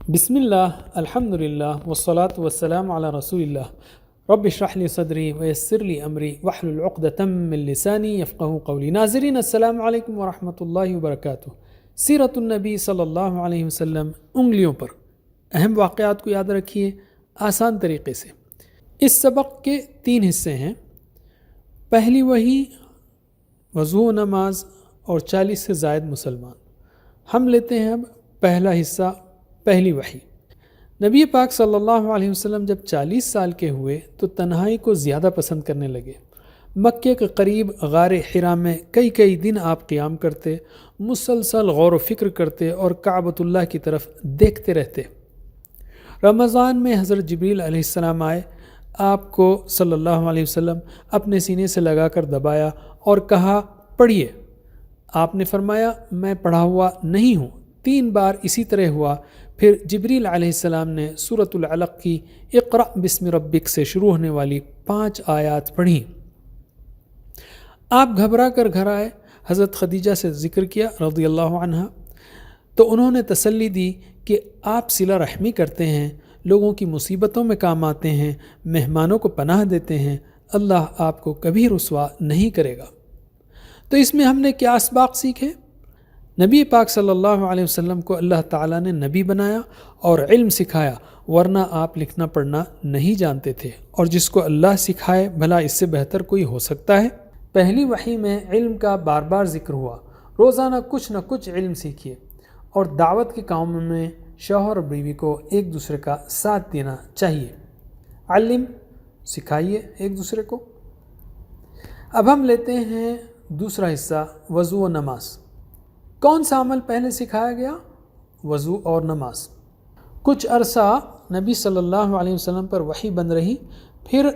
بسم اللہ الحمد للہ والصلاة والسلام علی رسول اللہ رب اشرح لی صدری ویسر لی امری واحلل عقدۃ من لسانی یفقہوا قولی۔ ناظرین السلام علیکم ورحمۃ اللہ وبرکاتہ۔ سیرت النبی صلی اللہ علیہ وسلم انگلیوں پر اہم واقعات کو یاد رکھیے آسان طریقے سے۔ اس سبق کے 3 حصے ہیں۔ پہلی وحی، وضو و نماز اور 40 سے زائد مسلمان۔ ہم لیتے ہیں اب پہلا حصہ، پہلی وحی۔ نبی پاک صلی اللہ علیہ وسلم جب 40 سال کے ہوئے تو تنہائی کو زیادہ پسند کرنے لگے۔ مکے کے قریب غار حرا میں کئی دن آپ قیام کرتے، مسلسل غور و فکر کرتے اور کعبۃ اللہ کی طرف دیکھتے رہتے۔ رمضان میں حضرت جبریل علیہ السلام آئے، آپ کو صلی اللہ علیہ وسلم اپنے سینے سے لگا کر دبایا اور کہا پڑھیے۔ آپ نے فرمایا میں پڑھا ہوا نہیں ہوں۔ 3 بار اسی طرح ہوا۔ پھر جبریل علیہ السلام نے سورۃ العلق کی اقرأ بسم ربک سے شروع ہونے والی 5 آیات پڑھیں۔ آپ گھبرا کر گھر آئے، حضرت خدیجہ سے ذکر کیا رضی اللہ عنہ، تو انہوں نے تسلی دی کہ آپ صلہ رحمی کرتے ہیں، لوگوں کی مصیبتوں میں کام آتے ہیں، مہمانوں کو پناہ دیتے ہیں، اللہ آپ کو کبھی رسوا نہیں کرے گا۔ تو اس میں ہم نے کیا اسباق سیکھے؟ نبی پاک صلی اللہ علیہ وسلم کو اللہ تعالیٰ نے نبی بنایا اور علم سکھایا، ورنہ آپ لکھنا پڑھنا نہیں جانتے تھے، اور جس کو اللہ سکھائے بھلا اس سے بہتر کوئی ہو سکتا ہے؟ پہلی وحی میں علم کا بار بار ذکر ہوا۔ روزانہ کچھ نہ کچھ علم سیکھیے، اور دعوت کے کاموں میں شوہر اور بیوی کو ایک دوسرے کا ساتھ دینا چاہیے۔ علم سکھائیے ایک دوسرے کو۔ اب ہم لیتے ہیں دوسرا حصہ، وضو و نماز۔ کون سا عمل پہلے سکھایا گیا؟ وضو اور نماز۔ کچھ عرصہ نبی صلی اللہ علیہ وسلم پر وحی بند رہی، پھر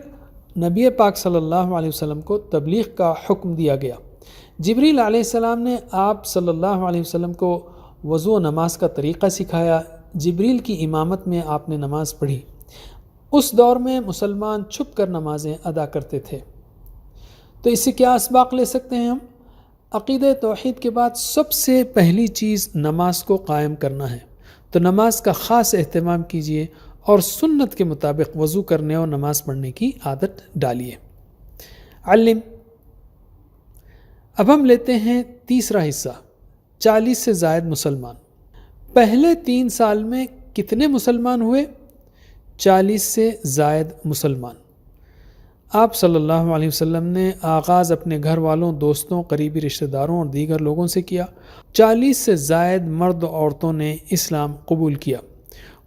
نبی پاک صلی اللہ علیہ وسلم کو تبلیغ کا حکم دیا گیا۔ جبریل علیہ السلام نے آپ صلی اللہ علیہ وسلم کو وضو و نماز کا طریقہ سکھایا۔ جبریل کی امامت میں آپ نے نماز پڑھی۔ اس دور میں مسلمان چھپ کر نمازیں ادا کرتے تھے۔ تو اس سے کیا اسباق لے سکتے ہیں ہم؟ عقیدہ توحید کے بعد سب سے پہلی چیز نماز کو قائم کرنا ہے، تو نماز کا خاص اہتمام کیجیے اور سنت کے مطابق وضو کرنے اور نماز پڑھنے کی عادت ڈالیے۔ علم۔ اب ہم لیتے ہیں تیسرا حصہ، 40 سے زائد مسلمان۔ پہلے 3 سال میں کتنے مسلمان ہوئے؟ 40 سے زائد مسلمان۔ آپ صلی اللہ علیہ وسلم نے آغاز اپنے گھر والوں، دوستوں، قریبی رشتہ داروں اور دیگر لوگوں سے کیا۔ 40 سے زائد مرد و عورتوں نے اسلام قبول کیا۔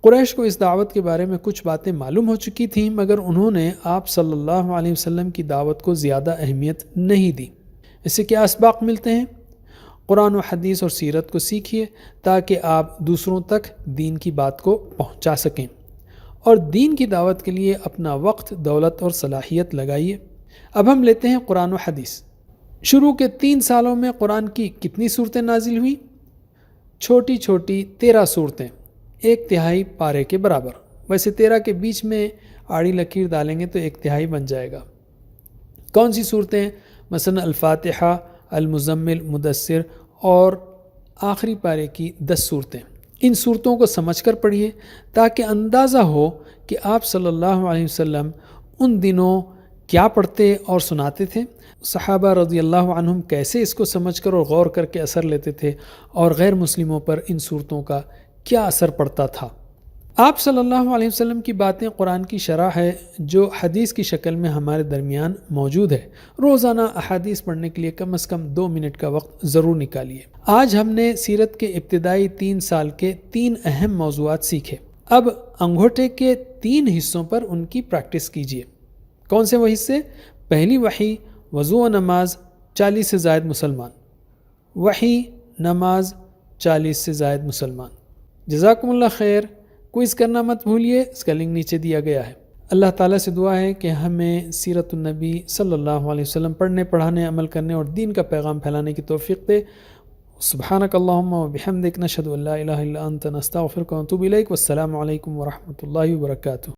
قریش کو اس دعوت کے بارے میں کچھ باتیں معلوم ہو چکی تھیں، مگر انہوں نے آپ صلی اللہ علیہ وسلم کی دعوت کو زیادہ اہمیت نہیں دی۔ اس سے کیا اسباق ملتے ہیں؟ قرآن و حدیث اور سیرت کو سیکھیے تاکہ آپ دوسروں تک دین کی بات کو پہنچا سکیں، اور دین کی دعوت کے لیے اپنا وقت، دولت اور صلاحیت لگائیے۔ اب ہم لیتے ہیں قرآن و حدیث۔ شروع کے 3 سالوں میں قرآن کی کتنی صورتیں نازل ہوئیں؟ چھوٹی 13 صورتیں، 1/3 پارے کے برابر۔ ویسے 13 کے بیچ میں آڑی لکیر ڈالیں گے تو 1/3 بن جائے گا۔ کون سی صورتیں؟ مثلا الفاتحہ، المزمل، مدثر اور آخری پارے کی 10 صورتیں۔ ان صورتوں کو سمجھ کر پڑھیے تاکہ اندازہ ہو کہ آپ صلی اللہ علیہ وسلم ان دنوں کیا پڑھتے اور سناتے تھے، صحابہ رضی اللہ عنہم کیسے اس کو سمجھ کر اور غور کر کے اثر لیتے تھے، اور غیر مسلموں پر ان صورتوں کا کیا اثر پڑتا تھا۔ آپ صلی اللہ علیہ وسلم کی باتیں قرآن کی شرح ہے جو حدیث کی شکل میں ہمارے درمیان موجود ہے۔ روزانہ احادیث پڑھنے کے لیے کم از کم 2 منٹ کا وقت ضرور نکالیے۔ آج ہم نے سیرت کے ابتدائی 3 سال کے 3 اہم موضوعات سیکھے۔ اب انگوٹھے کے 3 حصوں پر ان کی پریکٹس کیجیے۔ کون سے وہ حصے؟ پہلی وحی، وضو و نماز، 40 سے زائد مسلمان۔ وحی، نماز، 40 سے زائد مسلمان۔ جزاکم اللہ خیر۔ کوئز کرنا مت بھولیے، اس کا لنک نیچے دیا گیا ہے۔ اللہ تعالیٰ سے دعا ہے کہ ہمیں سیرت النبی صلی اللہ علیہ وسلم پڑھنے، پڑھانے، عمل کرنے اور دین کا پیغام پھیلانے کی توفیق دے۔ سبحانک اللہم و بحمدک، نشہد ان لا الہ الا انت، نستغفرک و نتوب الیک۔ والسلام علیکم ورحمۃ اللہ وبرکاتہ۔